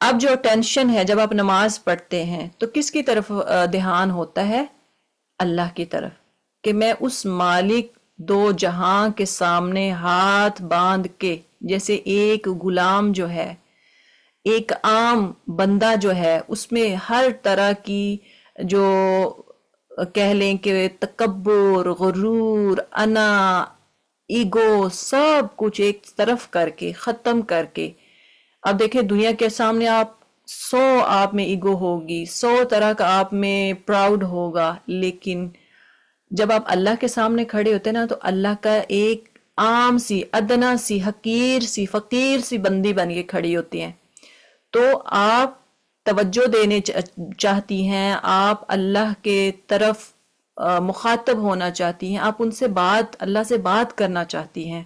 اب جو ٹینشن ہے جب آپ نماز پڑھتے ہیں تو کس کی طرف دھیان ہوتا ہے؟ اللہ کی طرف، کہ میں اس مالک دو جہاں کے سامنے ہاتھ باندھ کے، جیسے ایک غلام جو ہے، ایک عام بندہ جو ہے، اس میں ہر طرح کی جو کہہ لیں کہ تکبر، غرور، انا، ایگو، سب کچھ ایک طرف کر کے، ختم کر کے، اب دیکھیں دنیا کے سامنے آپ میں ایگو ہوگی، 100 طرح کا آپ میں پراؤڈ ہوگا، لیکن جب آپ اللہ کے سامنے کھڑے ہوتے ہیں نا، تو اللہ کا ایک عام سی، ادنا سی، حقیر سی، فقیر سی بندی بن کے کھڑی ہوتی ہیں. تو آپ توجہ دینے چاہتی ہیں، آپ اللہ کے طرف مخاطب ہونا چاہتی ہیں، آپ ان سے اللہ سے بات کرنا چاہتی ہیں.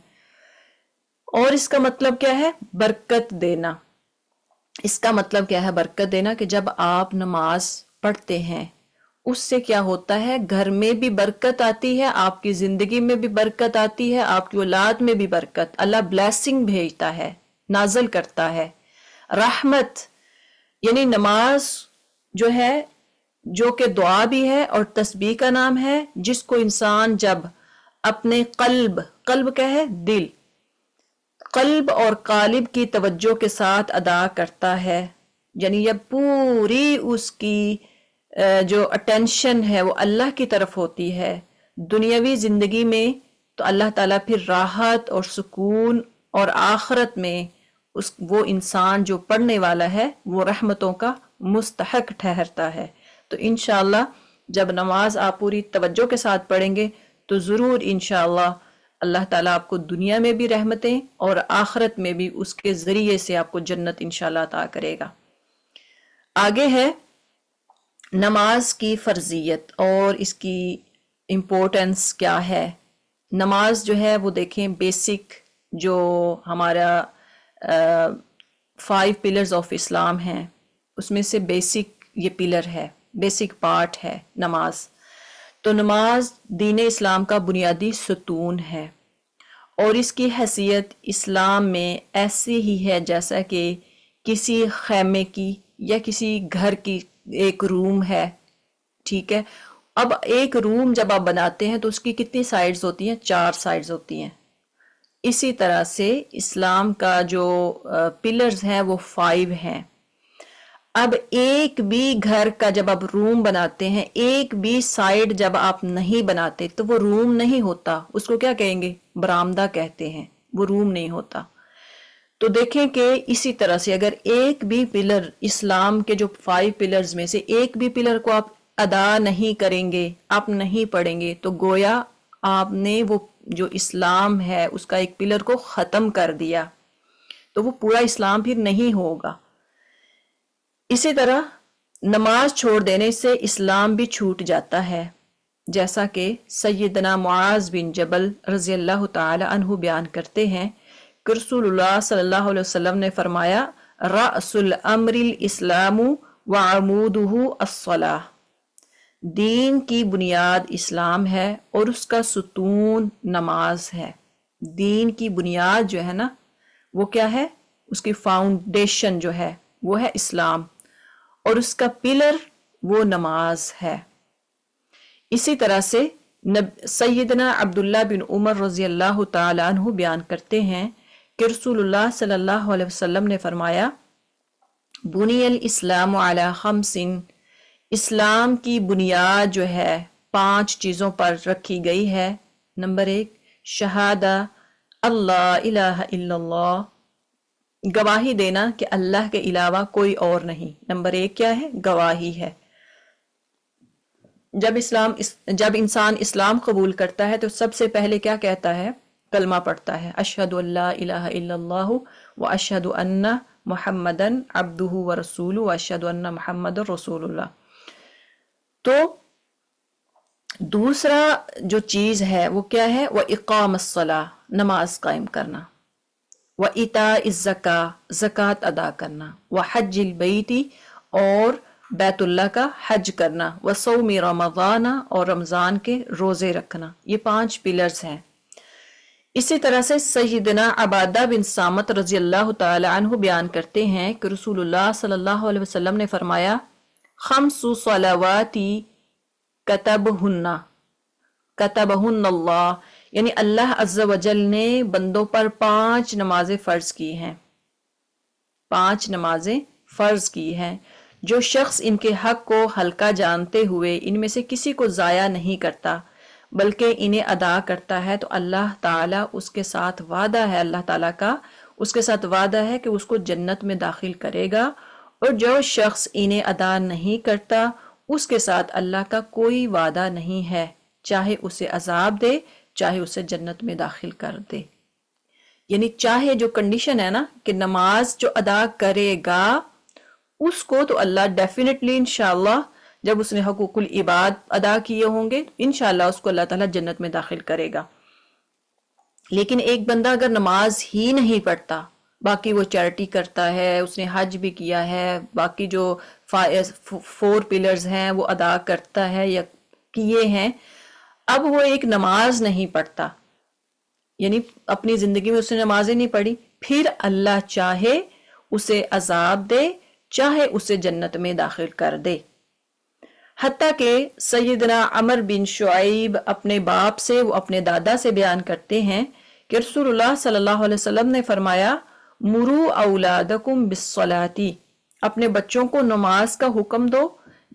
اور اس کا مطلب کیا ہے؟ برکت دینا. اس کا مطلب کیا ہے برکت دینا؟ کہ جب آپ نماز پڑھتے ہیں اس سے کیا ہوتا ہے؟ گھر میں بھی برکت آتی ہے، آپ کی زندگی میں بھی برکت آتی ہے، آپ کی اولاد میں بھی برکت، اللہ بلیسنگ بھیجتا ہے، نازل کرتا ہے رحمت. یعنی نماز جو ہے، جو کہ دعا بھی ہے اور تسبیح کا نام ہے، جس کو انسان جب اپنے قلب کیا ہے؟ دل، قلب اور قالب کی توجہ کے ساتھ ادا کرتا ہے، یعنی جب پوری اس کی جو اٹینشن ہے وہ اللہ کی طرف ہوتی ہے دنیاوی زندگی میں، تو اللہ تعالیٰ پھر راحت اور سکون، اور آخرت میں وہ انسان جو پڑھنے والا ہے وہ رحمتوں کا مستحق ٹھہرتا ہے. تو انشاءاللہ جب نماز آپ پوری توجہ کے ساتھ پڑھیں گے تو ضرور انشاءاللہ اللہ تعالیٰ آپ کو دنیا میں بھی رحمتیں اور آخرت میں بھی اس کے ذریعے سے آپ کو جنت انشاءاللہ عطا کرے گا. آگے ہے نماز کی فرضیت اور اس کی امپورٹنس کیا ہے. نماز جو ہے وہ دیکھیں بیسک جو ہمارا 5 پلرز آف اسلام ہیں، اس میں سے بیسک یہ پلر ہے، بیسک پارٹ ہے نماز. تو نماز دین اسلام کا بنیادی ستون ہے، اور اس کی حیثیت اسلام میں ایسی ہی ہے جیسا کہ کسی خیمے کی یا کسی گھر کی ایک روم ہے. ٹھیک ہے، اب ایک روم جب آپ بناتے ہیں تو اس کی کتنی سائڈز ہوتی ہیں؟ 4 سائڈز ہوتی ہیں. اسی طرح سے اسلام کا جو پلرز ہیں وہ 5 ہیں. اب ایک بھی گھر کا جب آپ روم بناتے ہیں، ایک بھی سائڈ جب آپ نہیں بناتے تو وہ روم نہیں ہوتا، اس کو کیا کہیں گے؟ برآمدہ کہتے ہیں، وہ روم نہیں ہوتا. تو دیکھیں کہ اسی طرح سے اگر ایک بھی پلر اسلام کے جو 5 پلرز میں سے ایک بھی پلر کو آپ ادا نہیں کریں گے، آپ نہیں پڑھیں گے، تو گویا آپ نے وہ جو اسلام ہے اس کا ایک پلر کو ختم کر دیا، تو وہ پورا اسلام پھر نہیں ہوگا. اسی طرح نماز چھوڑ دینے سے اسلام بھی چھوٹ جاتا ہے، جیسا کہ سیدنا معاذ بن جبل رضی اللہ تعالی عنہ بیان کرتے ہیں کہ رسول اللہ صلی اللہ علیہ وسلم نے فرمایا رأس الامر الاسلام وعمودہ الصلاۃ. دین کی بنیاد اسلام ہے اور اس کا ستون نماز ہے. دین کی بنیاد جو ہے نا وہ کیا ہے؟ اس کی فاؤنڈیشن جو ہے وہ ہے اسلام، اور اس کا پلر وہ نماز ہے. اسی طرح سے سیدنا عبداللہ بن عمر رضی اللہ تعالی عنہ بیان کرتے ہیں کہ رسول اللہ صلی اللہ علیہ وسلم نے فرمایا بنی الاسلام علی 5، اسلام کی بنیاد جو ہے 5 چیزوں پر رکھی گئی ہے. نمبر 1 شہادہ اللہ الہ الا اللہ، گواہی دینا کہ اللہ کے علاوہ کوئی اور نہیں. نمبر 1 کیا ہے؟ گواہی ہے. جب انسان اسلام قبول کرتا ہے تو سب سے پہلے کیا کہتا ہے؟ کلمہ پڑھتا ہے، اشہد ان لا الہ الا اللہ و اشہد ان محمدن عبدہ و رسولہ و اشہد ان محمد رسول اللہ. تو دوسرا جو چیز ہے وہ کیا ہے؟ وہ اقام الصلاۃ، نماز قائم کرنا، و ایتاء الزکاۃ، زکوٰۃ ادا کرنا، و حج البیت، اور بیت اللہ کا حج کرنا، و صوم رمضان، اور رمضان کے روزے رکھنا. یہ 5 پلرز ہیں. اسی طرح سے سیدنا عبادہ بن سامت رضی اللہ تعالی عنہ بیان کرتے ہیں کہ رسول اللہ صلی اللہ علیہ وسلم نے فرمایا خمس صلواتی کتبہن اللہ، یعنی اللہ عز و جل نے بندوں پر 5 نمازیں فرض کی ہیں، 5 نمازیں فرض کی ہیں۔ جو شخص ان کے حق کو ہلکا جانتے ہوئے ان میں سے کسی کو ضائع نہیں کرتا بلکہ انہیں ادا کرتا ہے تو اللہ تعالیٰ اس کے ساتھ وعدہ ہے، اللہ تعالیٰ کا اس کے ساتھ وعدہ ہے کہ اس کو جنت میں داخل کرے گا، اور جو شخص انہیں ادا نہیں کرتا اس کے ساتھ اللہ کا کوئی وعدہ نہیں ہے، چاہے اسے عذاب دے چاہے اسے جنت میں داخل کر دے۔ یعنی چاہے جو کنڈیشن ہے نا کہ نماز جو ادا کرے گا اس کو تو اللہ ڈیفینیٹلی انشاءاللہ جب اس نے حقوق العباد ادا کیے ہوں گے انشاءاللہ اس کو اللہ تعالیٰ جنت میں داخل کرے گا۔ لیکن ایک بندہ اگر نماز ہی نہیں پڑھتا، باقی وہ چیریٹی کرتا ہے، اس نے حج بھی کیا ہے، باقی جو 4 پلرز ہیں وہ ادا کرتا ہے یا کیے ہیں، اب وہ ایک نماز نہیں پڑھتا، یعنی اپنی زندگی میں اس نے نمازیں نہیں پڑھی، پھر اللہ چاہے اسے عذاب دے چاہے اسے جنت میں داخل کر دے۔ حتیٰ کہ سیدنا عمر بن شعیب اپنے باپ سے، وہ اپنے دادا سے بیان کرتے ہیں کہ رسول اللہ صلی اللہ علیہ وسلم نے فرمایا مرو اولادکم بالصلاۃ، اپنے بچوں کو نماز کا حکم دو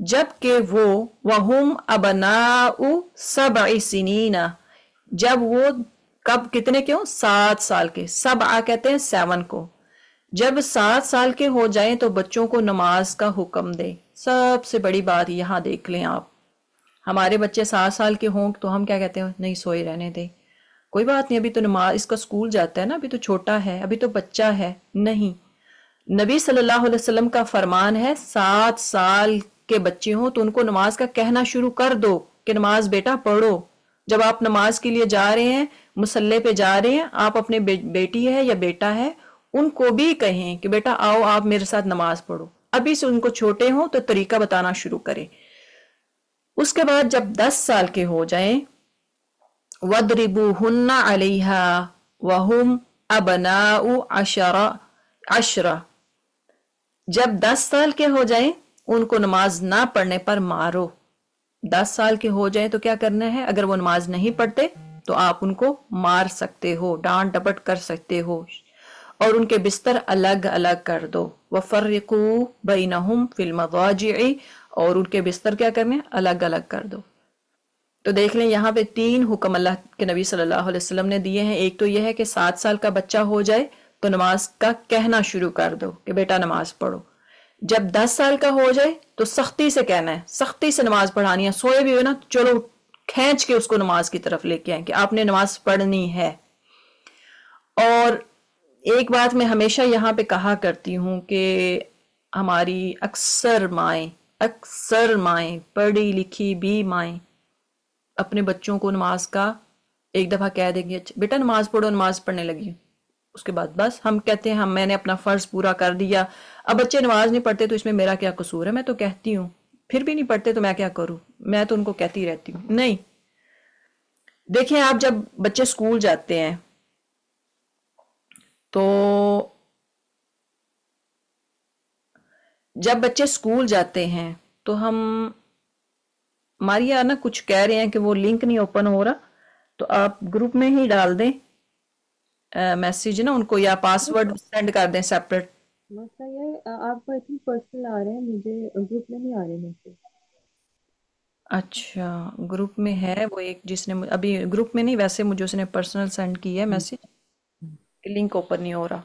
جبکہ وہ وہم ابناء 7 سنین، جب وہ کب کتنے کے ہوں؟ 7 سال کے، 7 کہتے ہیں 7 کو، جب 7 سال کے ہو جائیں تو بچوں کو نماز کا حکم دے۔ سب سے بڑی بات یہاں دیکھ لیں آپ، ہمارے بچے 7 سال کے ہوں تو ہم کیا کہتے ہیں؟ نہیں سوئے رہنے دیں، کوئی بات نہیں، ابھی تو نماز اس کا سکول جاتا ہے نا، ابھی تو چھوٹا ہے، ابھی تو بچہ ہے۔ نہیں، نبی صلی اللہ علیہ وسلم کا فرمان ہے 7 سال کے بچے ہوں تو ان کو نماز کا کہنا شروع کر دو کہ نماز بیٹا پڑھو۔ جب آپ نماز کے لیے جا رہے ہیں، مصلی پہ جا رہے ہیں، آپ اپنے بیٹی ہے یا بیٹا ہے ان کو بھی کہیں کہ بیٹا آؤ آپ میرے ساتھ نماز پڑھو، ابھی سے ان کو چھوٹے ہوں تو طریقہ بتانا شروع کریں۔ اس کے بعد جب 10 سال کے ہو جائیں وَضْرِبُوهُنَّ عَلَيْهَا وَهُمْ أَبْنَاءُ 10، جب 10 سال کے ہو جائیں ان کو نماز نہ پڑھنے پر مارو۔ 10 سال کے ہو جائیں تو کیا کرنا ہے؟ اگر وہ نماز نہیں پڑھتے تو آپ ان کو مار سکتے ہو، ڈانٹ ڈپٹ کر سکتے ہو، اور ان کے بستر الگ الگ کر دو۔ وَفَرِّقُوا بَيْنَهُمْ فِي الْمَضَاجِعِ، اور ان کے بستر کیا کرنے؟ الگ الگ کر دو۔ تو دیکھ لیں یہاں پہ 3 حکم اللہ کے نبی صلی اللہ علیہ وسلم نے دیے ہیں۔ ایک تو یہ ہے کہ 7 سال کا بچہ ہو جائے تو نماز کا کہنا شروع کر دو کہ بیٹا نماز پڑھو۔ جب 10 سال کا ہو جائے تو سختی سے کہنا ہے، سختی سے نماز پڑھانی ہے، سوئے بھی ہوئے نا چلو کھینچ کے اس کو نماز کی طرف لے کے آئیں کہ آپ نے نماز پڑھنی ہے۔ اور ایک بات میں ہمیشہ یہاں پہ کہا کرتی ہوں کہ ہماری اکثر مائیں پڑھی لکھی بھی مائیں اپنے بچوں کو نماز کا ایک دفعہ کہہ دیں گے بیٹا نماز پڑھو، نماز پڑھنے لگی، اس کے بعد بس ہم کہتے ہیں میں نے اپنا فرض پورا کر دیا، اب بچے نماز نہیں پڑھتے تو اس میں میرا کیا قصور ہے، میں تو کہتی ہوں، پھر بھی نہیں پڑھتے تو میں کیا کروں، میں تو ان کو کہتی رہتی ہوں۔ نہیں، دیکھیں آپ جب بچے سکول جاتے ہیں تو جب بچے سکول جاتے ہیں تو ہم ہماری یہاں نا کچھ کہہ رہے ہیں کہ وہ لنک نہیں اوپن ہو رہا، تو آپ گروپ میں ہی ڈال دیں میسیج نا ان کو، یا پاسورڈ سینڈ کر دیں سیپریٹ۔ مسئلہ یہ ہے آپ کو آئی تھنک پرسنل آ رہے ہیں، مجھے گروپ میں نہیں آ رہے میسج۔ اچھا گروپ میں ہے وہ ایک جس نے ابھی گروپ میں نہیں، ویسے مجھے اس نے پرسنل سینڈ کی ہے میسج کہ لنک اوپن نہیں ہو رہا۔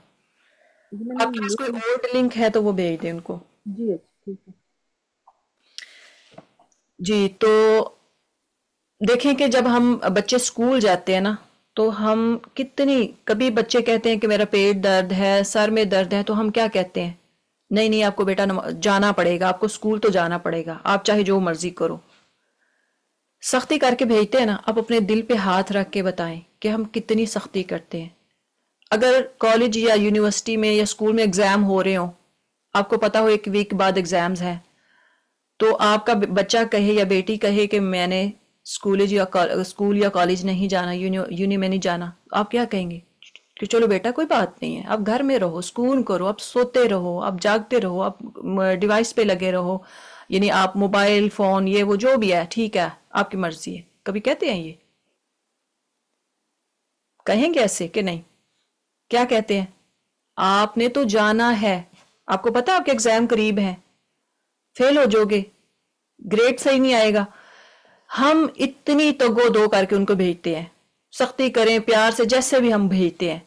جی میں نے آپ کے پاس کوئی اولڈ لنک ہے تو وہ بھیج دیں ان کو۔ جی اچھا ٹھیک ہے۔ جی تو دیکھیں کہ جب ہم بچے سکول جاتے ہیں نا تو ہم کبھی بچے کہتے ہیں کہ میرا پیٹ درد ہے، سر میں درد ہے، تو ہم کیا کہتے ہیں؟ نہیں آپ کو بیٹا جانا پڑے گا، آپ کو سکول تو جانا پڑے گا، آپ چاہے جو مرضی کرو، سختی کر کے بھیجتے ہیں نا۔ آپ اپنے دل پہ ہاتھ رکھ کے بتائیں کہ ہم کتنی سختی کرتے ہیں۔ اگر کالج یا یونیورسٹی میں یا اسکول میں ایگزام ہو رہے ہوں، آپ کو پتا ہو 1 ویک بعد ایگزامز ہیں، تو آپ کا بچہ کہے یا بیٹی کہے کہ میں نے اسکول یا کالج نہیں جانا، یونی میں نہیں جانا، آپ کیا کہیں گے کہ چلو بیٹا کوئی بات نہیں ہے، آپ گھر میں رہو، سکون کرو، آپ سوتے رہو، آپ جاگتے رہو، آپ ڈیوائس پہ لگے رہو، یعنی آپ موبائل فون یہ وہ جو بھی ہے ٹھیک ہے آپ کی مرضی ہے، کبھی کہتے ہیں یہ؟ کہیں گے ایسے کہ نہیں؟ کیا کہتے ہیں؟ آپ نے تو جانا ہے، آپ کو پتا آپ کے ایگزام قریب ہیں، فیل ہو جاؤ گے، گریڈ صحیح نہیں آئے گا، ہم اتنی تگو دو کر کے ان کو بھیجتے ہیں، سختی کریں پیار سے جیسے بھی ہم بھیجتے ہیں،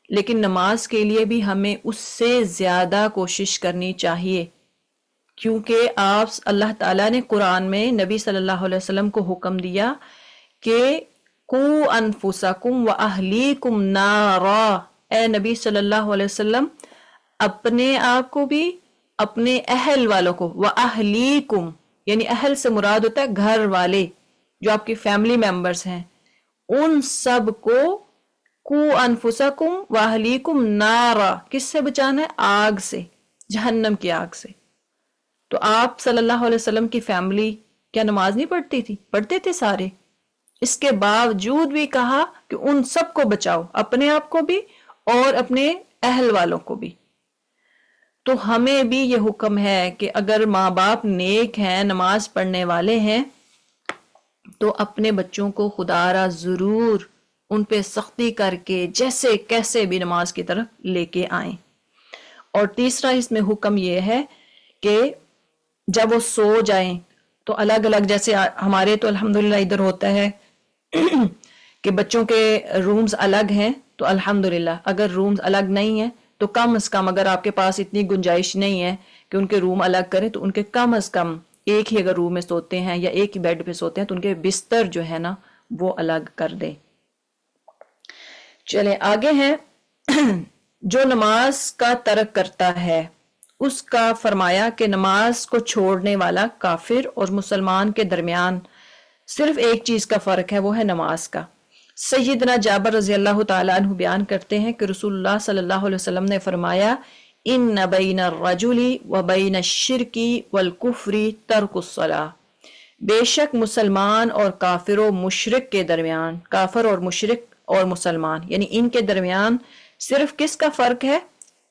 لیکن نماز کے لیے بھی ہمیں اس سے زیادہ کوشش کرنی چاہیے، کیونکہ آپ اللہ تعالیٰ نے قرآن میں نبی صلی اللہ علیہ وسلم کو حکم دیا کہ قو انفسکم و اہلیکم نارا، اے نبی صلی اللہ علیہ وسلم اپنے آپ کو بھی اپنے اہل والوں کو، و اہلیکم یعنی اہل سے مراد ہوتا ہے گھر والے جو آپ کی فیملی ممبرز ہیں، ان سب کو قو انفسکم و اہلیکم نارا، کس سے بچانا ہے؟ آگ سے، جہنم کی آگ سے۔ تو آپ صلی اللہ علیہ وسلم کی فیملی کیا نماز نہیں پڑھتی تھی؟ پڑھتے تھے سارے، اس کے باوجود بھی کہا کہ ان سب کو بچاؤ، اپنے آپ کو بھی اور اپنے اہل والوں کو بھی۔ تو ہمیں بھی یہ حکم ہے کہ اگر ماں باپ نیک ہیں، نماز پڑھنے والے ہیں، تو اپنے بچوں کو خدا را ضرور ان پہ سختی کر کے جیسے کیسے بھی نماز کی طرف لے کے آئیں۔ اور تیسرا اس میں حکم یہ ہے کہ جب وہ سو جائیں تو الگ الگ، جیسے ہمارے تو الحمدللہ ادھر ہوتا ہے کہ بچوں کے رومز الگ ہیں، تو الحمدللہ اگر رومز الگ نہیں ہیں تو کم از کم اگر آپ کے پاس اتنی گنجائش نہیں ہے کہ ان کے روم الگ کریں تو ان کے کم از کم ایک ہی اگر روم میں سوتے ہیں یا ایک ہی بیڈ پہ سوتے ہیں تو ان کے بستر جو ہے نا وہ الگ کر دیں۔ چلیں آگے ہیں، جو نماز کا ترک کرتا ہے اس کا فرمایا کہ نماز کو چھوڑنے والا کافر اور مسلمان کے درمیان صرف ایک چیز کا فرق ہے، وہ ہے نماز کا۔ سیدنا جابر رضی اللہ تعالیٰ عنہ بیان کرتے ہیں کہ رسول اللہ صلی اللہ علیہ وسلم نے فرمایا ان بین الرجل و بین الشرک والکفر ترک الصلاۃ، بے شک مسلمان اور کافر و مشرک کے درمیان، کافر اور مشرک اور مسلمان یعنی ان کے درمیان صرف کس کا فرق ہے؟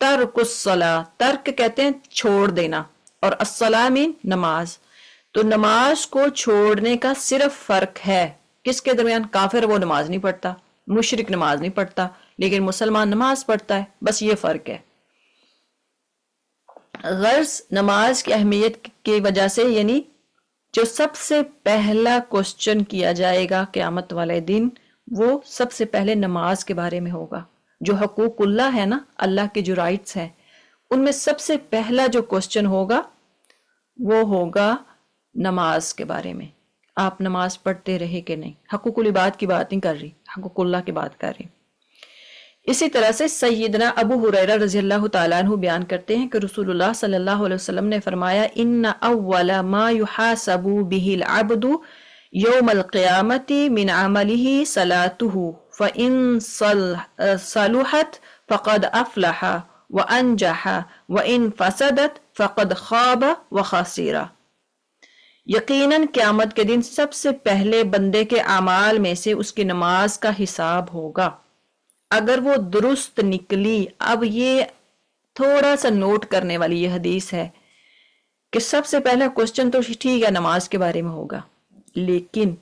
ترک الصلاۃ، ترک کہتے ہیں چھوڑ دینا، اور الصلاۃ مین نماز، تو نماز کو چھوڑنے کا صرف فرق ہے کس کے درمیان؟ کافر وہ نماز نہیں پڑھتا، مشرک نماز نہیں پڑھتا، لیکن مسلمان نماز پڑھتا ہے، بس یہ فرق ہے۔ غرض نماز کی اہمیت کی وجہ سے، یعنی جو سب سے پہلا کوسچن کیا جائے گا قیامت والے دن وہ سب سے پہلے نماز کے بارے میں ہوگا۔ جو حقوق اللہ ہے نا، اللہ کے جو رائٹس ہیں، ان میں سب سے پہلا جو کوسچن ہوگا وہ ہوگا نماز کے بارے میں، آپ نماز پڑھتے رہے کہ نہیں۔ حقوق العباد کی بات نہیں کر رہی، حقوق اللہ کی بات کر رہی۔ اسی طرح سے سیدنا ابو ہریرہ رضی اللہ تعالیٰ عنہ بیان کرتے ہیں کہ رسول اللہ صلی اللہ علیہ وسلم نے فرمایا ان اول ما یحاسب به العبد یوم القیامت من عمله صلاته فإن صلحت فقد افلح وانجح وإن فسدت فقد خاب وخسر، یقیناً قیامت کے دن سب سے پہلے بندے کے اعمال میں سے اس کی نماز کا حساب ہوگا، اگر وہ درست نکلی۔ اب یہ تھوڑا سا نوٹ کرنے والی یہ حدیث ہے کہ سب سے پہلا کوسچن تو ٹھیک ہے نماز کے بارے میں ہوگا، لیکن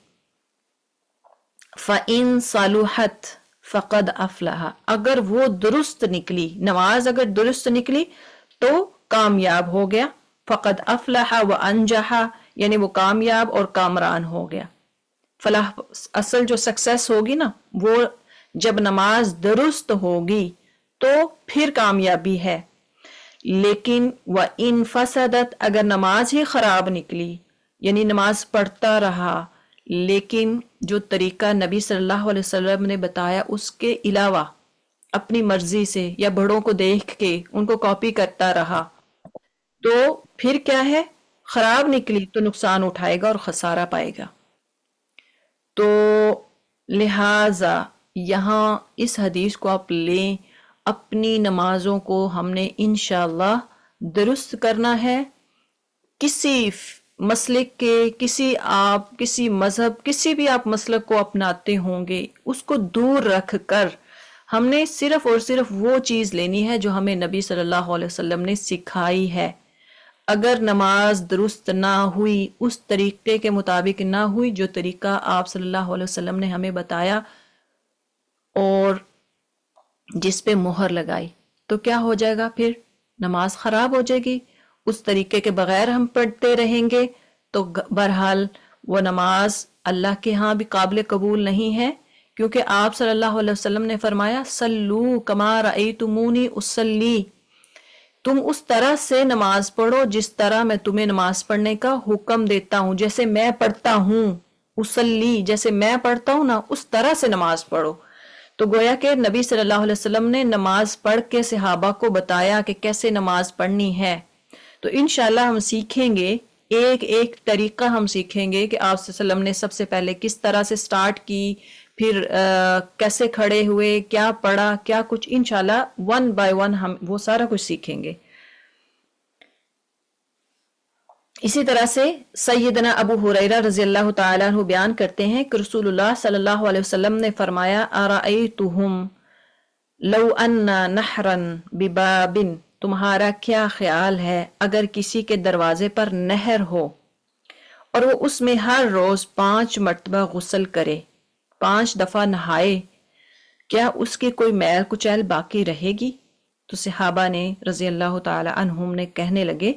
فَإِن صَلُحَتْ فَقَدْ أَفْلَحَ، اگر وہ درست نکلی، نماز اگر درست نکلی تو کامیاب ہو گیا، فَقَدْ أَفْلَحَ وَأَنْجَحَ یعنی وہ کامیاب اور کامران ہو گیا۔ فلاح، اصل جو سکسیس ہوگی نا وہ جب نماز درست ہوگی تو پھر کامیابی ہے، لیکن وَإِن فَسَدَتْ اگر نماز ہی خراب نکلی، یعنی نماز پڑھتا رہا لیکن جو طریقہ نبی صلی اللہ علیہ وسلم نے بتایا اس کے علاوہ اپنی مرضی سے یا بڑوں کو دیکھ کے ان کو کاپی کرتا رہا، تو پھر کیا ہے؟ خراب نکلی تو نقصان اٹھائے گا اور خسارہ پائے گا۔ تو لہٰذا یہاں اس حدیث کو آپ لیں، اپنی نمازوں کو ہم نے انشاءاللہ درست کرنا ہے، کسی مسلک کے کسی مذہب کسی بھی آپ مسلک کو اپناتے ہوں گے اس کو دور رکھ کر ہم نے صرف اور صرف وہ چیز لینی ہے جو ہمیں نبی صلی اللہ علیہ وسلم نے سکھائی ہے. اگر نماز درست نہ ہوئی، اس طریقے کے مطابق نہ ہوئی جو طریقہ آپ صلی اللہ علیہ وسلم نے ہمیں بتایا اور جس پہ مہر لگائی، تو کیا ہو جائے گا؟ پھر نماز خراب ہو جائے گی. اس طریقے کے بغیر ہم پڑھتے رہیں گے تو بہرحال وہ نماز اللہ کے ہاں بھی قابل قبول نہیں ہے، کیونکہ آپ صلی اللہ علیہ وسلم نے فرمایا صلو کما رأیتمونی اصلی، تم اس طرح سے نماز پڑھو جس طرح میں تمہیں نماز پڑھنے کا حکم دیتا ہوں، جیسے میں پڑھتا ہوں. اصلی، جیسے میں پڑھتا ہوں نا اس طرح سے نماز پڑھو. تو گویا کہ نبی صلی اللہ علیہ وسلم نے نماز پڑھ کے صحابہ کو بتایا کہ کیسے نماز پڑھنی ہے. تو انشاءاللہ ہم سیکھیں گے، ایک ایک طریقہ ہم سیکھیں گے کہ آپ صلی اللہ علیہ وسلم نے سب سے پہلے کس طرح سے سٹارٹ کی، پھر کیسے کھڑے ہوئے، کیا پڑھا، کیا کچھ. انشاءاللہ ون بائی ون ہم وہ سارا کچھ سیکھیں گے. اسی طرح سے سیدنا ابو ہریرہ رضی اللہ تعالیٰ عنہ بیان کرتے ہیں کہ رسول اللہ صلی اللہ علیہ وسلم نے فرمایا ارأیتہم لو ان نہرا بباب، تمہارا کیا خیال ہے اگر کسی کے دروازے پر نہر ہو اور وہ اس میں ہر روز 5 مرتبہ غسل کرے، 5 دفعہ نہائے، کیا اس کی کوئی میل کچیل باقی رہے گی؟ تو صحابہ نے رضی اللہ تعالی عنہم نے کہنے لگے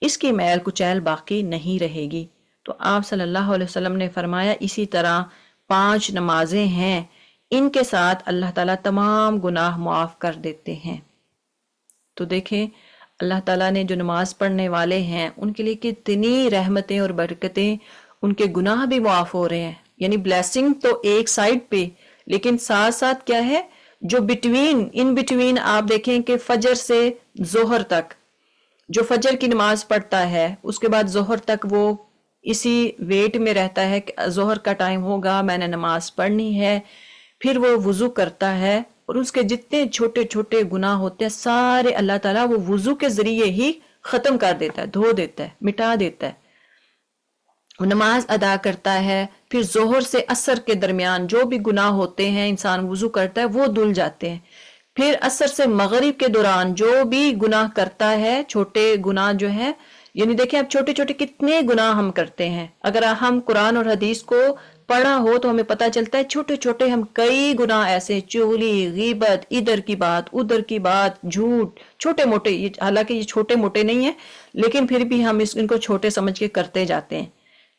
اس کی میل کچیل باقی نہیں رہے گی. تو آپ صلی اللہ علیہ وسلم نے فرمایا اسی طرح 5 نمازیں ہیں، ان کے ساتھ اللہ تعالیٰ تمام گناہ معاف کر دیتے ہیں. تو دیکھیں اللہ تعالیٰ نے جو نماز پڑھنے والے ہیں ان کے لیے کتنی رحمتیں اور برکتیں، ان کے گناہ بھی معاف ہو رہے ہیں. یعنی بلیسنگ تو ایک سائڈ پہ، لیکن ساتھ ساتھ کیا ہے جو ان بٹوین آپ دیکھیں کہ فجر سے ظہر تک جو فجر کی نماز پڑھتا ہے اس کے بعد ظہر تک وہ اسی ویٹ میں رہتا ہے کہ ظہر کا ٹائم ہوگا میں نے نماز پڑھنی ہے، پھر وہ وضو کرتا ہے اور اس کے جتنے چھوٹے چھوٹے گناہ ہوتے ہیں سارے اللہ تعالیٰ وہ وضو کے ذریعے ہی ختم کر دیتا ہے، دھو دیتا ہے، مٹا دیتا ہے. وہ نماز ادا کرتا ہے، پھر ظہر سے عصر کے درمیان جو بھی گناہ ہوتے ہیں انسان وضو کرتا ہے وہ دھل جاتے ہیں. پھر عصر سے مغرب کے دوران جو بھی گناہ کرتا ہے، چھوٹے گناہ جو ہیں، یعنی دیکھیں اب چھوٹے چھوٹے کتنے گناہ ہم کرتے ہیں. اگر ہم قرآن اور حدیث کو پڑھا ہو تو ہمیں پتہ چلتا ہے چھوٹے چھوٹے ہم کئی گناہ ایسے، چغلی، غیبت، ادھر کی بات ادھر کی بات، جھوٹ، چھوٹے موٹے، حالانکہ یہ چھوٹے موٹے نہیں ہیں لیکن پھر بھی ہم ان کو چھوٹے سمجھ کے کرتے جاتے ہیں.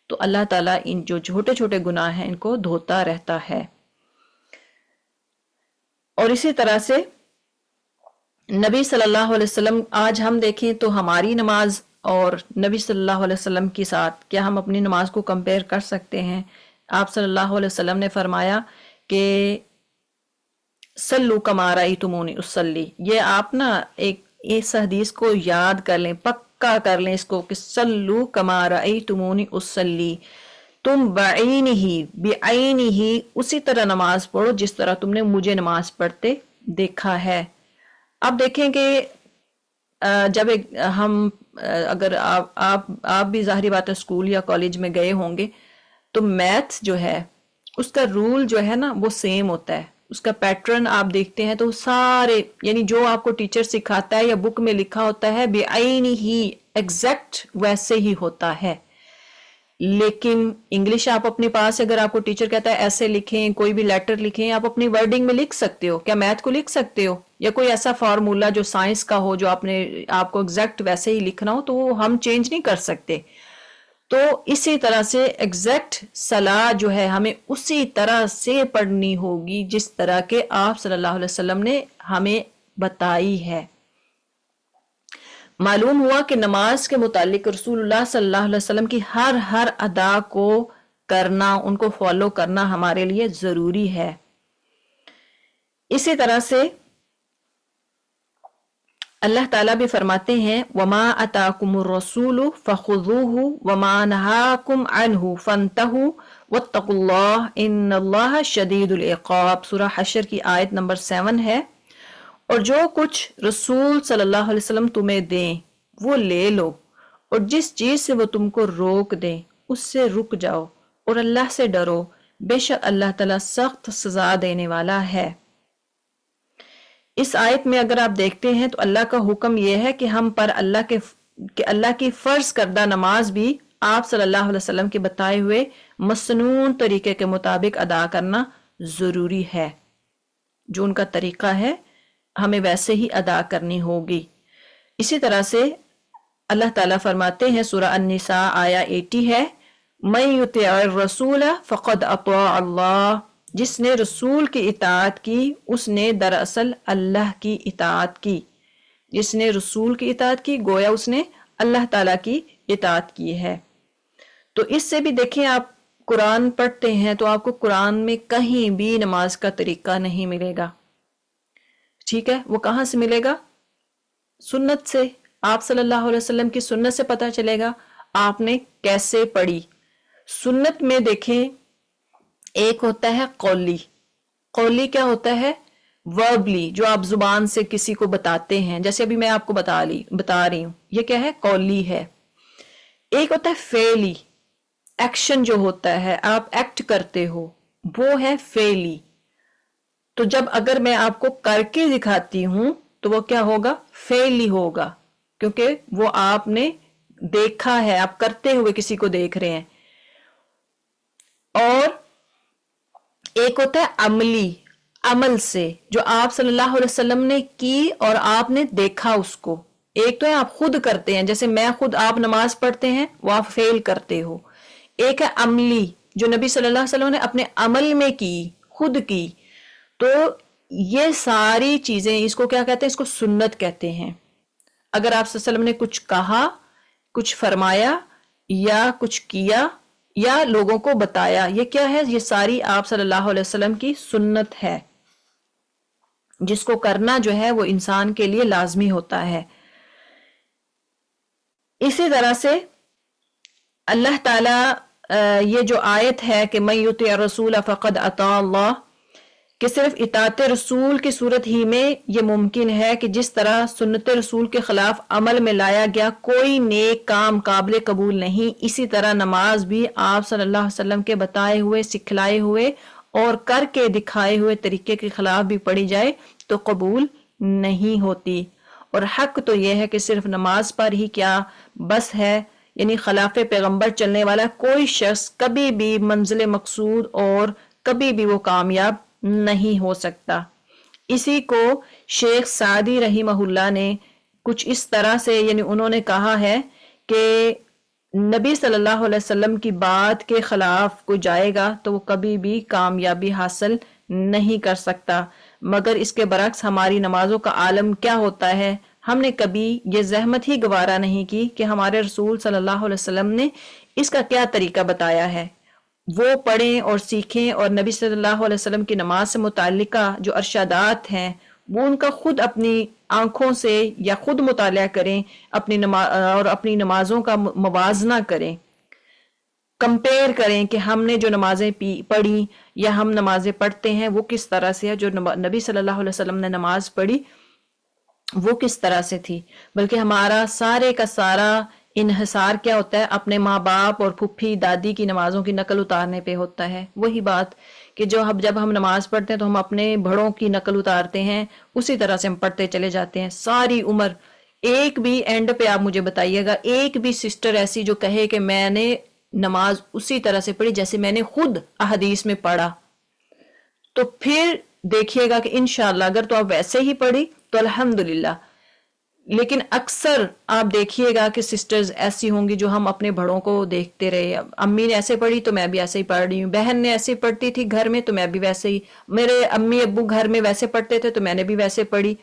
تو اللہ تعالیٰ ان جو چھوٹے چھوٹے گناہ ہیں ان کو دھوتا رہتا ہے. اور اسی طرح سے نبی صلی اللہ علیہ وسلم، آج ہم دیکھیں تو ہماری نماز اور نبی صلی اللہ علیہ وسلم کے ساتھ کیا ہم اپنی نماز کو کمپیئر کر سکتے ہیں؟ آپ صلی اللہ علیہ وسلم نے فرمایا کہ صلو کما رأیتمونی اصلی. یہ آپ نا اس حدیث کو یاد کر لیں، پکا کر لیں اس کو کہ صلو کما رأیتمونی اصلی، تم بعینہ ہی اسی طرح نماز پڑھو جس طرح تم نے مجھے نماز پڑھتے دیکھا ہے. اب دیکھیں کہ جب اگر آپ بھی ظاہری بات ہے اسکول یا کالج میں گئے ہوں گے تو میتھ جو ہے اس کا رول جو ہے نا وہ سیم ہوتا ہے، اس کا پیٹرن آپ دیکھتے ہیں تو سارے یعنی جو آپ کو ٹیچر سکھاتا ہے یا بک میں لکھا ہوتا ہے بعینہ ہی ایگزیکٹ ویسے ہی ہوتا ہے. لیکن انگلش آپ اپنے پاس اگر آپ کو ٹیچر کہتا ہے ایسے لکھیں، کوئی بھی لیٹر لکھیں، آپ اپنی ورڈنگ میں لکھ سکتے ہو. کیا میتھ کو لکھ سکتے ہو؟ یا کوئی ایسا فارمولا جو سائنس کا ہو جو آپ کو ایگزیکٹ ویسے ہی لکھنا ہو تو وہ ہم چینج نہیں کر سکتے. تو اسی طرح سے ایگزیکٹ صلاح جو ہے ہمیں اسی طرح سے پڑھنی ہوگی جس طرح کے آپ صلی اللہ علیہ وسلم نے ہمیں بتائی ہے. معلوم ہوا کہ نماز کے متعلق رسول اللہ صلی اللہ علیہ وسلم کی ہر ادا کو کرنا، ان کو فالو کرنا ہمارے لیے ضروری ہے. اسی طرح سے اللہ تعالیٰ بھی فرماتے ہیں وَمَا أَتَاكُمُ الرَّسُولُ فَخُذُوهُ وَمَا نَهَاكُمْ عَنْهُ فَانْتَهُوا وَاتَّقُوا اللَّهَ إِنَّ اللَّهَ شَدِيدُ الْعِقَابِ. سورہ حشر کی آیت نمبر 7 ہے. اور جو کچھ رسول صلی اللہ علیہ وسلم تمہیں دیں وہ لے لو اور جس چیز سے وہ تم کو روک دیں اس سے رک جاؤ اور اللہ سے ڈرو، بے شک اللہ تعالیٰ سخت سزا دینے والا ہے۔ اس آیت میں اگر آپ دیکھتے ہیں تو اللہ کا حکم یہ ہے کہ ہم پر اللہ کی فرض کردہ نماز بھی آپ صلی اللہ علیہ وسلم کے بتائے ہوئے مسنون طریقے کے مطابق ادا کرنا ضروری ہے۔ جو ان کا طریقہ ہے ہمیں ویسے ہی ادا کرنی ہوگی۔ اسی طرح سے اللہ تعالیٰ فرماتے ہیں، سورہ النساء آیا 80 ہے، مَن یُطِعِ الرَّسُولَ فَقَدْ أَطَاعَ اللَّهَ، جس نے رسول کی اطاعت کی اس نے دراصل اللہ کی اطاعت کی۔ جس نے رسول کی اطاعت کی گویا اس نے اللہ تعالیٰ کی اطاعت کی ہے۔ تو اس سے بھی دیکھیں، آپ قرآن پڑھتے ہیں تو آپ کو قرآن میں کہیں بھی نماز کا طریقہ نہیں ملے گا، ٹھیک ہے؟ وہ کہاں سے ملے گا؟ سنت سے، آپ صلی اللہ علیہ وسلم کی سنت سے پتہ چلے گا آپ نے کیسے پڑھی۔ سنت میں دیکھیں، ایک ہوتا ہے قولی۔ قولی کیا ہوتا ہے؟ وربلی، جو آپ زبان سے کسی کو بتاتے ہیں، جیسے ابھی میں آپ کو بتا رہی ہوں، یہ کیا ہے؟ قولی ہے۔ ایک ہوتا ہے فعلی، ایکشن جو ہوتا ہے، آپ ایکٹ کرتے ہو، وہ ہے فعلی۔ تو جب اگر میں آپ کو کر کے دکھاتی ہوں تو وہ کیا ہوگا؟ فعلی ہوگا، کیونکہ وہ آپ نے دیکھا ہے، آپ کرتے ہوئے کسی کو دیکھ رہے ہیں۔ اور ایک ہوتا ہے عملی، عمل سے، جو آپ صلی اللہ علیہ وسلم نے کی اور آپ نے دیکھا اس کو۔ ایک تو ہے آپ خود کرتے ہیں، جیسے میں خود، آپ نماز پڑھتے ہیں، وہ آپ فعل کرتے ہو۔ ایک ہے عملی، جو نبی صلی اللہ علیہ وسلم نے اپنے عمل میں کی، خود کی۔ تو یہ ساری چیزیں، اس کو کیا کہتے ہیں؟ اس کو سنت کہتے ہیں۔ اگر آپ صلی اللہ علیہ وسلم نے کچھ کہا، کچھ فرمایا یا کچھ کیا یا لوگوں کو بتایا، یہ کیا ہے؟ یہ ساری آپ صلی اللہ علیہ وسلم کی سنت ہے، جس کو کرنا جو ہے وہ انسان کے لیے لازمی ہوتا ہے۔ اسی طرح سے اللہ تعالیٰ یہ جو آیت ہے کہ مَن یُطِعِ الرَّسُولَ فَقَدْ أَطَاعَ اللَّهَ، کہ صرف اطاعت رسول کی صورت ہی میں یہ ممکن ہے کہ جس طرح سنت رسول کے خلاف عمل میں لایا گیا کوئی نیک کام قابل قبول نہیں، اسی طرح نماز بھی آپ صلی اللہ علیہ وسلم کے بتائے ہوئے، سکھلائے ہوئے اور کر کے دکھائے ہوئے طریقے کے خلاف بھی پڑھی جائے تو قبول نہیں ہوتی۔ اور حق تو یہ ہے کہ صرف نماز پر ہی کیا بس ہے، یعنی خلاف پیغمبر چلنے والا کوئی شخص کبھی بھی منزل مقصود اور کبھی بھی وہ کامیاب نہیں ہو سکتا۔ اسی کو شیخ سعدی رحمہ اللہ نے کچھ اس طرح سے، یعنی انہوں نے کہا ہے کہ نبی صلی اللہ علیہ وسلم کی بات کے خلاف کوئی جائے گا تو وہ کبھی بھی کامیابی حاصل نہیں کر سکتا۔ مگر اس کے برعکس ہماری نمازوں کا عالم کیا ہوتا ہے؟ ہم نے کبھی یہ زحمت ہی گوارا نہیں کی کہ ہمارے رسول صلی اللہ علیہ وسلم نے اس کا کیا طریقہ بتایا ہے، وہ پڑھیں اور سیکھیں، اور نبی صلی اللہ علیہ وسلم کی نماز سے متعلقہ جو ارشادات ہیں وہ ان کا خود اپنی آنکھوں سے یا خود مطالعہ کریں، اور اپنی نمازوں کا موازنہ کریں، کمپیئر کریں کہ ہم نے جو نمازیں پڑھی یا ہم نمازیں پڑھتے ہیں وہ کس طرح سے ہے، جو نبی صلی اللہ علیہ وسلم نے نماز پڑھی وہ کس طرح سے تھی۔ بلکہ ہمارا سارے کا سارا انحصار کیا ہوتا ہے؟ اپنے ماں باپ اور پھپھی دادی کی نمازوں کی نقل اتارنے پہ ہوتا ہے۔ وہی بات کہ جب ہم نماز پڑھتے ہیں تو ہم اپنے بڑوں کی نقل اتارتے ہیں، اسی طرح سے ہم پڑھتے چلے جاتے ہیں ساری عمر۔ ایک بھی اینڈ پہ آپ مجھے بتائیے گا، ایک بھی سسٹر ایسی جو کہے کہ میں نے نماز اسی طرح سے پڑھی جیسے میں نے خود احادیث میں پڑھا، تو پھر دیکھیے گا کہ انشاءاللہ اگر تو آپ ویسے ہی پڑھی تو الحمدللہ۔ لیکن اکثر آپ دیکھیے گا کہ سسٹرز ایسی ہوں گی جو ہم اپنے بڑوں کو دیکھتے رہے، امی نے ایسے پڑھی تو میں بھی ایسے ہی پڑھ رہی ہوں، بہن نے ایسے پڑھتی تھی گھر میں تو میں بھی ویسے ہی، میرے امی ابو گھر میں ویسے پڑھتے تھے تو میں نے بھی ویسے پڑھی،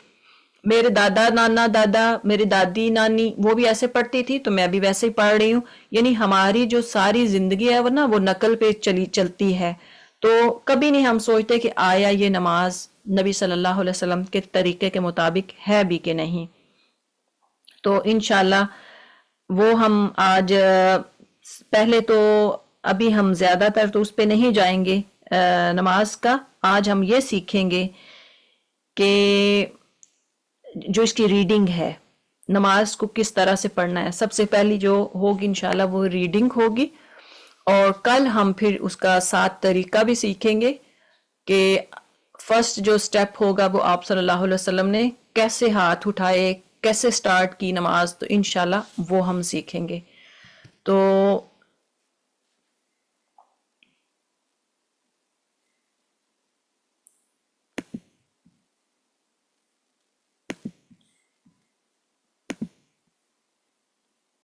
میرے دادا نانا دادا، میری دادی نانی وہ بھی ایسے پڑھتی تھی تو میں بھی ویسے ہی پڑھ رہی ہوں۔ یعنی ہماری جو ساری زندگی ہے وہ نقل پہ چلتی ہے۔ تو کبھی نہیں ہم سوچتے کہ آیا یہ نماز نبی صلی اللہ علیہ وسلم کے طریقے کے مطابق ہے بھی کہ نہیں۔ تو انشاءاللہ وہ ہم آج پہلے تو ابھی ہم زیادہ تر تو اس پہ نہیں جائیں گے نماز کا، آج ہم یہ سیکھیں گے کہ جو اس کی ریڈنگ ہے، نماز کو کس طرح سے پڑھنا ہے. سب سے پہلی جو ہوگی انشاءاللہ وہ ریڈنگ ہوگی، اور کل ہم پھر اس کا 7 طریقہ بھی سیکھیں گے کہ فرسٹ جو سٹیپ ہوگا وہ آپ صلی اللہ علیہ وسلم نے کیسے ہاتھ اٹھائے، کیسے سٹارٹ کی نماز، تو انشاءاللہ وہ ہم سیکھیں گے. تو